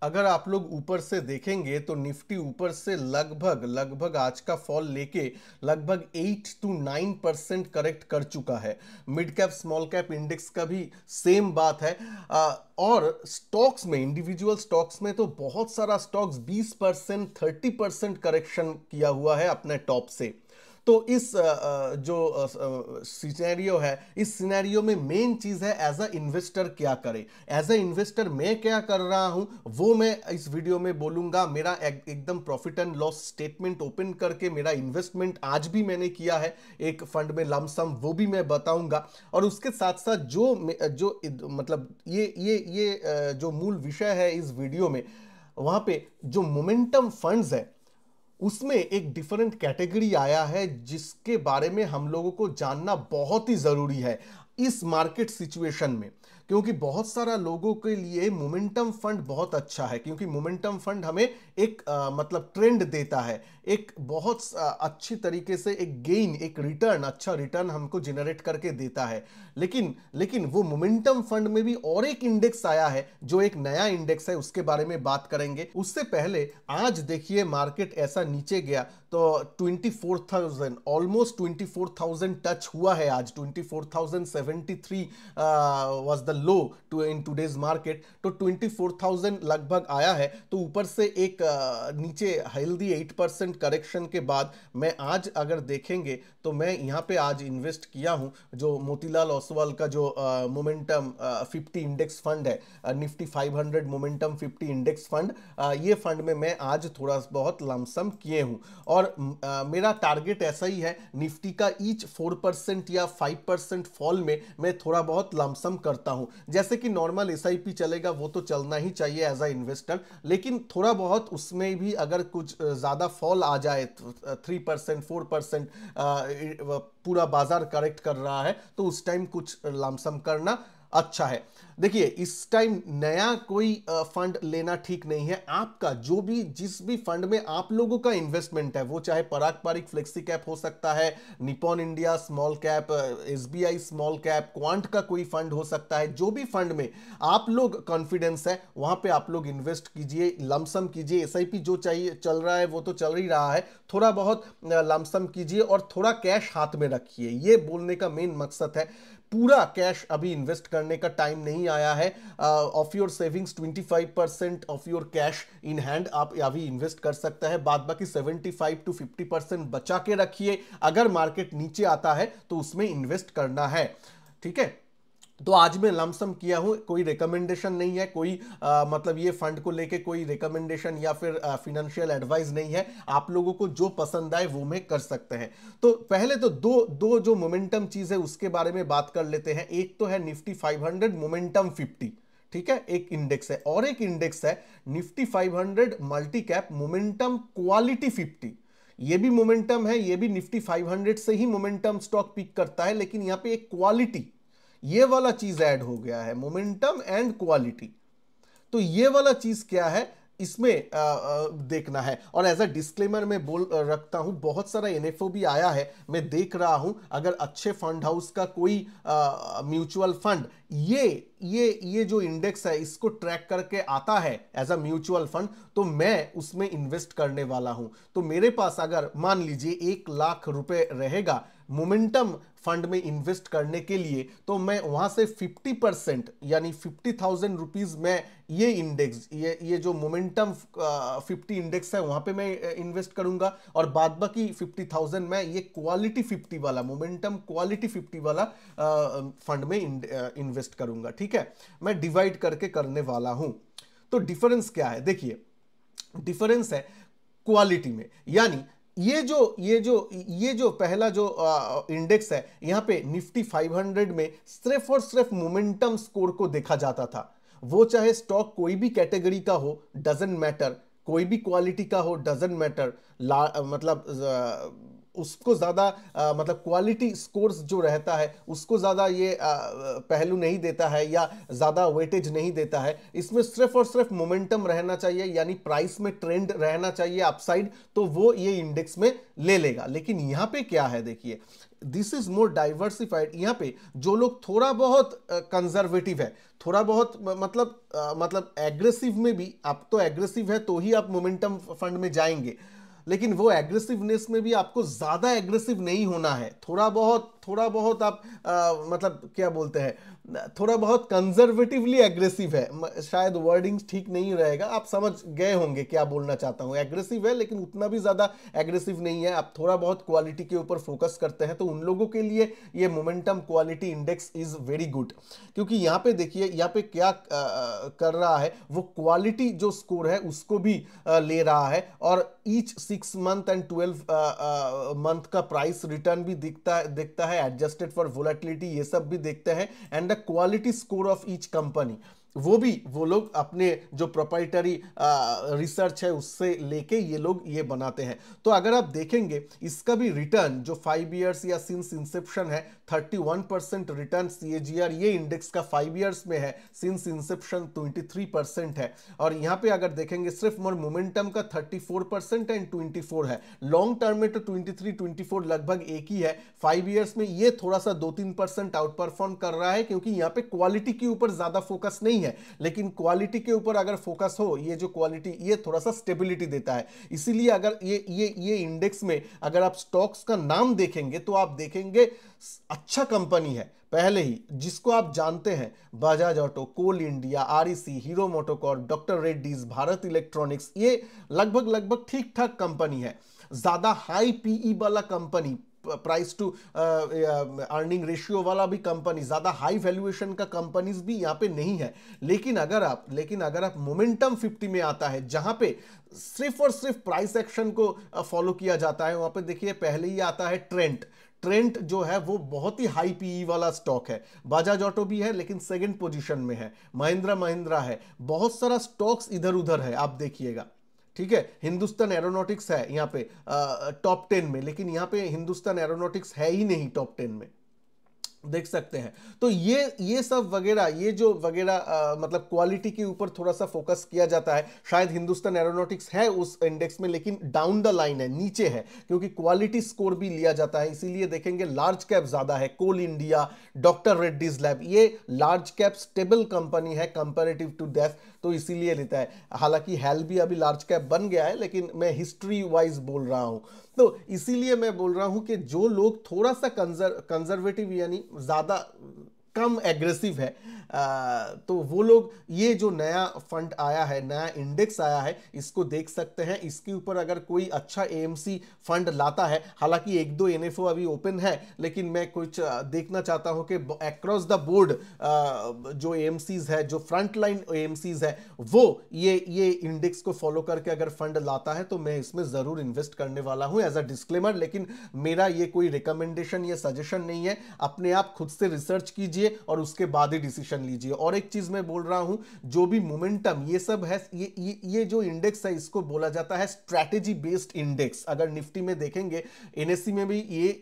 अगर आप लोग ऊपर से देखेंगे तो निफ्टी ऊपर से लगभग लगभग आज का फॉल लेके लगभग 8 to 9% करेक्ट कर चुका है। Mid cap small cap index का भी सेम बात है। और स्टॉक्स में, इंडिविजुअल स्टॉक्स में तो बहुत सारा स्टॉक्स 20% 30% करेक्शन किया हुआ है अपने टॉप से। तो इस जो सिनेरियो है, इस सिनेरियो में मेन चीज है एज अ इन्वेस्टर क्या करे। एज अ इन्वेस्टर मैं क्या कर रहा हूं वो मैं इस वीडियो में बोलूंगा। मेरा एकदम profit and loss statement open करके मेरा इन्वेस्टमेंट आज भी मैंने किया है एक फंड में लमसम, वो भी मैं बताऊंगा। और उसके साथ साथ जो जो मतलब ये जो मूल विषय है इस वीडियो में, वहां पे जो मोमेंटम फंड्स है उसमें एक डिफरेंट कैटेगरी आया है जिसके बारे में हम लोगों को जानना बहुत ही जरूरी है इस मार्केट सिचुएशन में। क्योंकि बहुत सारा लोगों के लिए मोमेंटम फंड बहुत अच्छा है, क्योंकि मोमेंटम फंड हमें एक मतलब ट्रेंड देता है, एक बहुत अच्छी तरीके से एक गेन, एक रिटर्न, अच्छा रिटर्न हमको जनरेट करके देता है। लेकिन लेकिन वो मोमेंटम फंड में भी और एक इंडेक्स आया है जो एक नया इंडेक्स है, उसके बारे में बात करेंगे। उससे पहले आज देखिए मार्केट ऐसा नीचे गया तो 24,000, ऑलमोस्ट 24,000 टच हुआ है आज। 24,073 was the low too in today's market. तो 24,000 लगभग आया है। तो ऊपर से एक नीचे हेल्दी 8% करेक्शन के बाद मैं आज अगर देखेंगे तो मैं यहाँ पे आज इन्वेस्ट किया हूँ जो मोतीलाल ओसवाल का जो मोमेंटम 50 इंडेक्स फंड है, निफ्टी 500 मोमेंटम 50 इंडेक्स फंड। ये फंड में मैं आज थोड़ा बहुत लमसम किए हूँ। और मेरा टारगेट ऐसा ही है, निफ्टी का ईच 4% या 5% फॉल में मैं थोड़ा बहुत लमसम करता हूं। जैसे कि नॉर्मल एसआईपी चलेगा वो तो चलना ही चाहिए एज अ इन्वेस्टर, लेकिन थोड़ा बहुत उसमें भी अगर कुछ ज्यादा फॉल आ जाए 3% 4%, पूरा बाजार करेक्ट कर रहा है तो उस टाइम कुछ लमसम करना अच्छा है। देखिए इस टाइम नया कोई फंड लेना ठीक नहीं है। आपका जो भी जिस भी फंड में आप लोगों का इन्वेस्टमेंट है, वो चाहे पराग पारिक फ्लेक्सी कैप हो सकता है, Nippon India small cap, SBI small cap, quant का कोई फंड हो सकता है, जो भी फंड में आप लोग कॉन्फिडेंस है वहां पे आप लोग इन्वेस्ट कीजिए, लमसम कीजिए। एसआईपी जो चाहिए चल रहा है वो तो चल ही रहा है, थोड़ा बहुत लमसम कीजिए और थोड़ा कैश हाथ में रखिए। ये बोलने का मेन मकसद है। पूरा कैश अभी इन्वेस्ट करने का टाइम नहीं आया है। Of your savings 25% of your cash in hand आप अभी इन्वेस्ट कर सकता है, बाद बाकी 75 to 50% बचा के रखिए। अगर मार्केट नीचे आता है तो उसमें इन्वेस्ट करना है, ठीक है। तो आज मैं लमसम किया हूं, कोई रिकमेंडेशन नहीं है, कोई मतलब ये फंड को लेके कोई रिकमेंडेशन या फिर फिनेंशियल एडवाइस नहीं है। आप लोगों को जो पसंद आए वो में कर सकते हैं। तो पहले तो दो दो जो मोमेंटम चीज है उसके बारे में बात कर लेते हैं। एक तो है निफ्टी 500 मोमेंटम 50, ठीक है, एक इंडेक्स है। और एक इंडेक्स है Nifty 500 multi cap momentum quality 50। ये भी मोमेंटम है, ये भी निफ्टी 500 से ही मोमेंटम स्टॉक पिक करता है, लेकिन यहां पे एक क्वालिटी, ये वाला चीज ऐड हो गया है, मोमेंटम एंड क्वालिटी। तो ये वाला चीज क्या है इसमें देखना है। और एज अ डिस्क्लेमर मैं बोल रखता हूं, बहुत सारा एनएफओ भी आया है, मैं देख रहा हूं। अगर अच्छे फंड हाउस का कोई म्यूचुअल फंड ये जो इंडेक्स है इसको ट्रैक करके आता है एज अ म्यूचुअल फंड, तो मैं उसमें इन्वेस्ट करने वाला हूं। तो मेरे पास अगर मान लीजिए 1 लाख रुपए रहेगा मोमेंटम फंड में इन्वेस्ट करने के लिए, तो मैं वहां से 50% यानी 50,000 रुपीज में ये इंडेक्स, ये जो मोमेंटम 50 इंडेक्स है वहां पे मैं इन्वेस्ट करूंगा। और बाद बाकी 50,000 में ये क्वालिटी 50 वाला, मोमेंटम क्वालिटी 50 वाला फंड में इन्वेस्ट करूंगा, ठीक है। मैं डिवाइड करके करने वाला हूं। तो डिफरेंस क्या है देखिए, डिफरेंस है क्वालिटी में। यानी ये जो पहला जो इंडेक्स है, यहां पे निफ्टी 500 में सिर्फ और सिर्फ मोमेंटम स्कोर को देखा जाता था। वो चाहे स्टॉक कोई भी कैटेगरी का हो, डजंट मैटर, कोई भी क्वालिटी का हो, डजंट मैटर, मतलब उसको ज़्यादा मतलब क्वालिटी स्कोर्स जो रहता है उसको ज़्यादा ये पहलू नहीं देता है या ज़्यादा वेटेज नहीं देता है। इसमें सिर्फ और सिर्फ मोमेंटम रहना चाहिए, यानी प्राइस में ट्रेंड रहना चाहिए अपसाइड, तो वो ये इंडेक्स में ले लेगा। लेकिन यहाँ पे क्या है, देखिए दिस इज मोर डाइवर्सिफाइड। यहाँ पे जो लोग थोड़ा बहुत कंजर्वेटिव है, थोड़ा बहुत मतलब एग्रेसिव में भी, आप तो एग्रेसिव है तो ही आप मोमेंटम फंड में जाएंगे, लेकिन वो एग्रेसिवनेस में भी आपको ज्यादा एग्रेसिव नहीं होना है। थोड़ा बहुत आप मतलब क्या बोलते हैं, थोड़ा बहुत कंजर्वेटिवली एग्रेसिव है, शायद वर्डिंग ठीक नहीं रहेगा, आप समझ गए होंगे क्या बोलना चाहता हूं। एग्रेसिव है लेकिन उतना भी ज्यादा एग्रेसिव नहीं है, आप थोड़ा बहुत क्वालिटी के ऊपर फोकस करते हैं, तो उन लोगों के लिए ये momentum quality index is very good. क्योंकि यहाँ पे देखिए, यहाँ पे क्या कर रहा है, वो क्वालिटी जो स्कोर है उसको भी ले रहा है, और ईच 6 मंथ एंड 12 मंथ का प्राइस रिटर्न भी दिखता है, एडजस्टेड फॉर वोलेटिलिटी, ये सब भी देखते हैं, and the quality score of each company वो लोग अपने जो प्रोप्राइटरी रिसर्च है उससे लेके ये लोग ये बनाते हैं। तो अगर आप देखेंगे इसका भी रिटर्न जो 5 इयर्स या सिंस इंसेप्शन है, 31% रिटर्न CAGR ये इंडेक्स का 5 इयर्स में है, सिंस इंसेप्शन 23% है। और यहाँ पे अगर देखेंगे सिर्फ मोमेंटम का 34% एंड 24 है, लॉन्ग टर्म में तो 23-24 लगभग एक ही है। 5 इयर्स में ये थोड़ा सा 2-3% आउट परफॉर्म कर रहा है, क्योंकि यहाँ पे क्वालिटी के ऊपर ज्यादा फोकस नहीं है। लेकिन क्वालिटी के ऊपर अगर फोकस हो, ये जो क्वालिटी ये थोड़ा सा स्टेबिलिटी देता है। इसीलिए अगर ये इंडेक्स में अगर आप स्टॉक्स का नाम देखेंगे तो आप देखेंगे अच्छा कंपनी है पहले ही, जिसको आप जानते हैं, Bajaj auto, coal India, REC, Hero MotoCorp, doctor Reddy's, Bharat electronics, ये लगभग ठीक ठाक कंपनी है। ज्यादा हाई PE वाला company, price to earning ratio वाला भी कंपनी, ज्यादा हाई वैल्यूएशन का कंपनीज भी यहाँ पे नहीं है। लेकिन अगर आप मोमेंटम 50 में आता है, जहां पे सिर्फ और सिर्फ प्राइस एक्शन को फॉलो किया जाता है, वहां पे देखिए पहले ही आता है ट्रेंट जो है वो बहुत ही हाई PE वाला स्टॉक है। बजाज ऑटो भी है लेकिन सेकंड पोजीशन में है, महिंद्रा है, बहुत सारा स्टॉक्स इधर उधर है, आप देखिएगा, ठीक है। हिंदुस्तान एरोनॉटिक्स है यहाँ पे टॉप 10 में, लेकिन यहाँ पे हिंदुस्तान एरोनॉटिक्स है ही नहीं टॉप 10 में, देख सकते हैं। तो ये सब वगैरह, ये जो वगैरह मतलब क्वालिटी के ऊपर थोड़ा सा फोकस किया जाता है। शायद हिंदुस्तान एरोनॉटिक्स है उस इंडेक्स में, लेकिन डाउन द लाइन है, नीचे है, क्योंकि क्वालिटी स्कोर भी लिया जाता है। इसीलिए देखेंगे लार्ज कैप ज्यादा है, कोल इंडिया, डॉक्टर रेड्डीज लैब, ये लार्ज कैप स्टेबल कंपनी है कंपैरेटिव टू दैट, तो इसीलिए लेता है। हालांकि हेल भी अभी लार्ज कैप बन गया है, लेकिन मैं हिस्ट्री वाइज बोल रहा हूं, तो इसीलिए मैं बोल रहा हूं कि जो लोग थोड़ा सा कंजर्वेटिव यानी ज्यादा कम एग्रेसिव है, तो वो लोग ये जो नया फंड आया है, नया इंडेक्स आया है, इसको देख सकते हैं। इसके ऊपर अगर कोई अच्छा AMC फंड लाता है, हालांकि 1-2 NFO अभी ओपन है, लेकिन मैं कुछ देखना चाहता हूं कि अक्रॉस द बोर्ड जो AMCs है, जो फ्रंट लाइन AMCs है, वो ये इंडेक्स को फॉलो करके अगर फंड लाता है तो मैं इसमें जरूर इन्वेस्ट करने वाला हूं एज अ डिस्क्लेमर। लेकिन मेरा ये कोई रिकमेंडेशन या सजेशन नहीं है, अपने आप खुद से रिसर्च कीजिए और उसके बाद ही डिसीजन लीजिए। और एक चीज मैं बोल रहा हूं, जो भी मोमेंटम ये सब है, ये जो इंडेक्स है, इसको बोला जाता है स्ट्रैटेजी बेस्ड इंडेक्स। अगर निफ्टी में देखेंगे, NSE में भी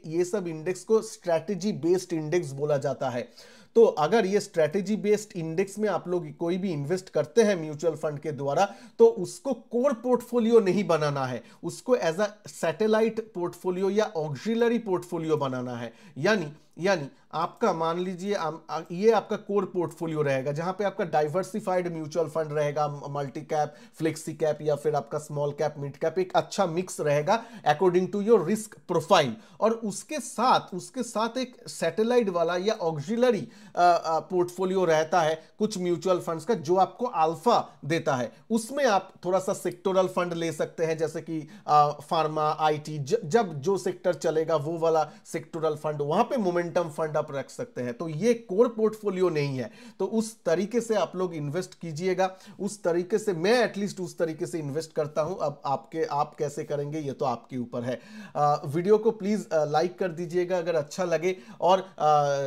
ये सब इंडेक्स को स्ट्रैटेजी बेस्ड इंडेक्स बोला जाता है। तो अगर ये स्ट्रैटेजी बेस्ड इंडेक्स में आप लोग कोई भी इन्वेस्ट करते हैं म्यूचुअल फंड के द्वारा, तो उसको कोर पोर्टफोलियो नहीं बनाना है, उसको एज अ सैटेलाइट पोर्टफोलियो या ऑक्सिलरी पोर्टफोलियो बनाना है। यानी आपका मान लीजिए ये आपका कोर पोर्टफोलियो रहेगा, जहां पे आपका डाइवर्सिफाइड म्यूचुअल फंड रहेगा, मल्टी कैप, फ्लेक्सी कैप या फिर आपका स्मॉल कैप, मिड कैप, एक अच्छा मिक्स रहेगा according to your risk profile. और उसके साथ एक सैटेलाइट वाला या ऑक्सिलरी पोर्टफोलियो रहता है कुछ म्यूचुअल फंड्स का, जो आपको अल्फा देता है। उसमें आप थोड़ा सा सेक्टोरल फंड ले सकते हैं, जैसे कि फार्मा, IT, जब जो सेक्टर चलेगा वो वाला सेक्टोरल फंड, वहां पे मोमेंटम फंड आप रख सकते हैं। तो ये कोर पोर्टफोलियो नहीं है, तो उस तरीके से आप लोग इन्वेस्ट कीजिएगा। उस तरीके से मैं एटलीस्ट उस तरीके से इन्वेस्ट करता हूं। अब आप कैसे करेंगे ये तो आपके ऊपर है। वीडियो को प्लीज लाइक कर दीजिएगा अगर अच्छा लगे, और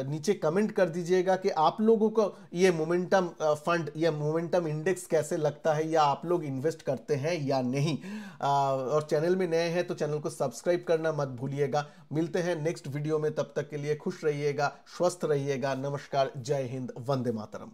नीचे कमेंट कर दीजिए दीजिएगा कि आप लोगों को ये मोमेंटम फंड या मोमेंटम इंडेक्स कैसे लगता है, या आप लोग इन्वेस्ट करते हैं या नहीं। और चैनल में नए हैं तो चैनल को सब्सक्राइब करना मत भूलिएगा। मिलते हैं नेक्स्ट वीडियो में, तब तक के लिए खुश रहिएगा, स्वस्थ रहिएगा। नमस्कार, जय हिंद, वंदे मातरम।